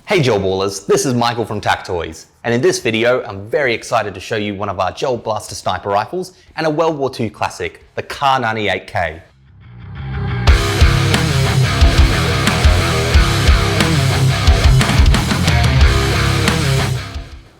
Hey gel ballers, this is Michael from TacToys, and in this video I'm very excited to show you one of our gel blaster sniper rifles and a World War II classic, the Kar98K.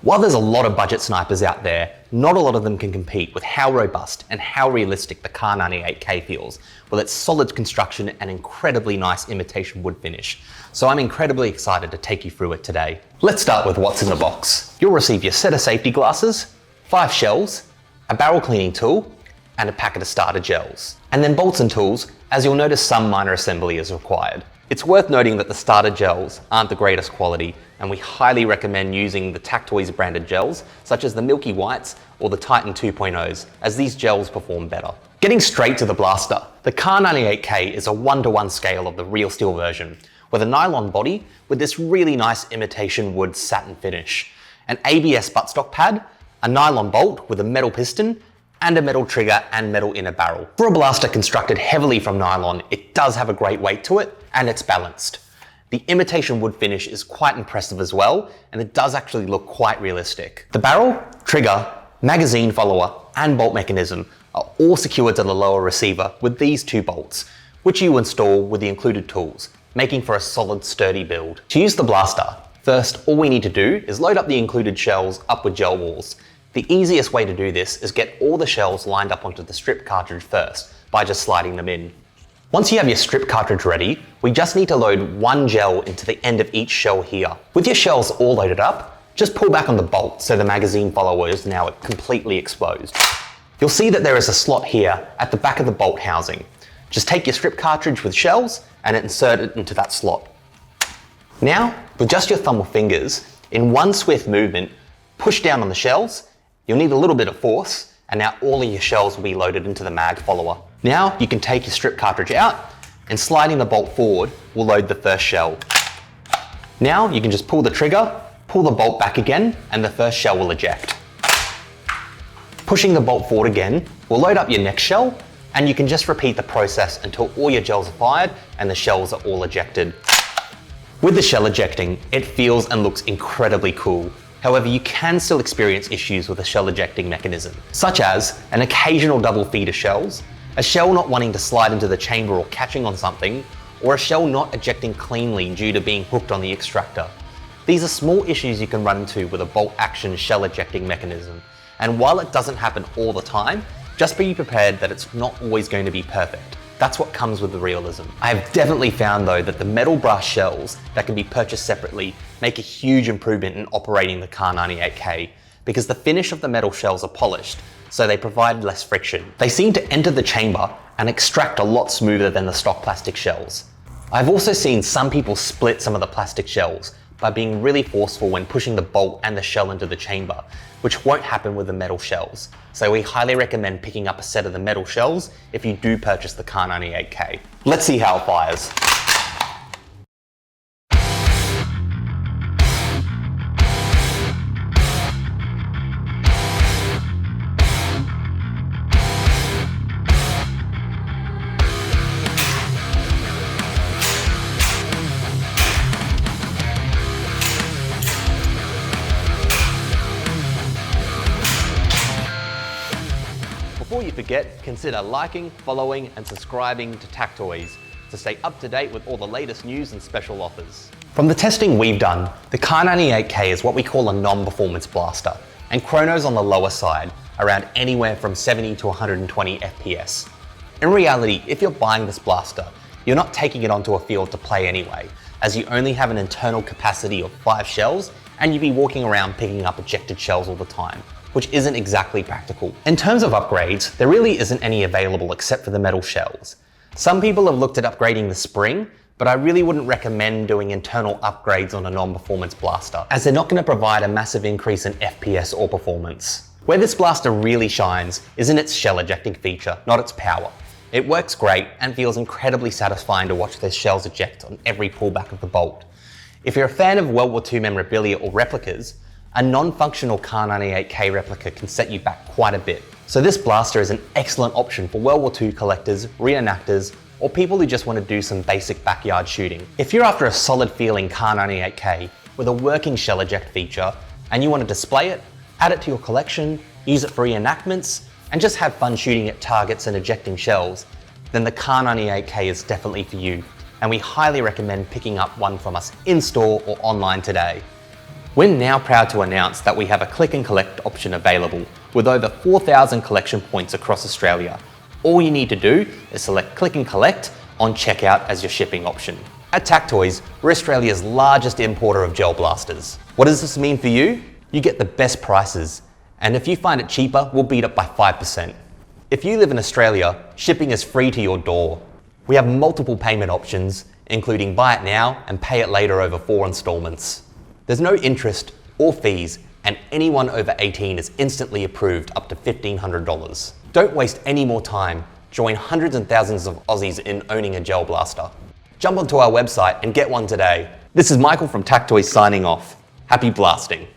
While there's a lot of budget snipers out there, not a lot of them can compete with how robust and how realistic the Kar98K feels with its solid construction and incredibly nice imitation wood finish. So I'm incredibly excited to take you through it today. Let's start with what's in the box. You'll receive your set of safety glasses, 5 shells, a barrel cleaning tool, and a packet of starter gels. And then bolts and tools, as you'll notice some minor assembly is required. It's worth noting that the starter gels aren't the greatest quality, and we highly recommend using the TacToys branded gels, such as the Milky Whites or the Titan 2.0s, as these gels perform better. Getting straight to the blaster, the Kar98K is a 1:1 scale of the real steel version, with a nylon body with this really nice imitation wood satin finish, an ABS buttstock pad, a nylon bolt with a metal piston, and a metal trigger and metal inner barrel. For a blaster constructed heavily from nylon, it does have a great weight to it, and it's balanced. The imitation wood finish is quite impressive as well, and it does actually look quite realistic. The barrel, trigger, magazine follower, and bolt mechanism are all secured to the lower receiver with these 2 bolts, which you install with the included tools, making for a solid, sturdy build. To use the blaster, first all we need to do is load up the included shells up with gel walls. The easiest way to do this is get all the shells lined up onto the strip cartridge first by just sliding them in. Once you have your strip cartridge ready, we just need to load 1 gel into the end of each shell here. With your shells all loaded up, just pull back on the bolt so the magazine follower is now completely exposed. You'll see that there is a slot here at the back of the bolt housing. Just take your strip cartridge with shells and insert it into that slot. Now, with just your thumb or fingers, in one swift movement, push down on the shells. You'll need a little bit of force, and now all of your shells will be loaded into the mag follower. Now you can take your strip cartridge out, and sliding the bolt forward will load the first shell. Now you can just pull the trigger, pull the bolt back again, and the first shell will eject. Pushing the bolt forward again will load up your next shell, and you can just repeat the process until all your gels are fired and the shells are all ejected. With the shell ejecting, it feels and looks incredibly cool. However, you can still experience issues with the shell ejecting mechanism, such as an occasional double feed of shells, a shell not wanting to slide into the chamber or catching on something, or a shell not ejecting cleanly due to being hooked on the extractor. These are small issues you can run into with a bolt action shell ejecting mechanism, and while it doesn't happen all the time, just be prepared that it's not always going to be perfect. That's what comes with the realism. I have definitely found though that the metal brass shells that can be purchased separately make a huge improvement in operating the Kar98K because the finish of the metal shells are polished, so they provide less friction. They seem to enter the chamber and extract a lot smoother than the stock plastic shells. I've also seen some people split some of the plastic shells by being really forceful when pushing the bolt and the shell into the chamber, which won't happen with the metal shells. So we highly recommend picking up a set of the metal shells if you do purchase the Kar98K. Let's see how it fires. Before you forget, consider liking, following, and subscribing to TacToys to stay up to date with all the latest news and special offers. From the testing we've done, the Kar98K is what we call a non-performance blaster, and chronos on the lower side, around anywhere from 70 to 120 FPS. In reality, if you're buying this blaster, you're not taking it onto a field to play anyway, as you only have an internal capacity of 5 shells, and you'd be walking around picking up ejected shells all the time, which isn't exactly practical. In terms of upgrades, there really isn't any available except for the metal shells. Some people have looked at upgrading the spring, but I really wouldn't recommend doing internal upgrades on a non-performance blaster, as they're not going to provide a massive increase in FPS or performance. Where this blaster really shines is in its shell ejecting feature, not its power. It works great and feels incredibly satisfying to watch those shells eject on every pullback of the bolt. If you're a fan of World War II memorabilia or replicas, a non-functional Kar98K replica can set you back quite a bit. So this blaster is an excellent option for World War II collectors, reenactors, or people who just want to do some basic backyard shooting. If you're after a solid feeling Kar98K with a working shell eject feature and you want to display it, add it to your collection, use it for reenactments, and just have fun shooting at targets and ejecting shells, then the Kar98K is definitely for you, and we highly recommend picking up one from us in-store or online today. We're now proud to announce that we have a click and collect option available with over 4,000 collection points across Australia. All you need to do is select click and collect on checkout as your shipping option. At TacToys, we're Australia's largest importer of gel blasters. What does this mean for you? You get the best prices, and if you find it cheaper, we'll beat it by 5%. If you live in Australia, shipping is free to your door. We have multiple payment options, including buy it now and pay it later over 4 installments. There's no interest or fees, and anyone over 18 is instantly approved up to $1,500. Don't waste any more time. Join hundreds and thousands of Aussies in owning a gel blaster. Jump onto our website and get one today. This is Michael from TacToys signing off. Happy blasting.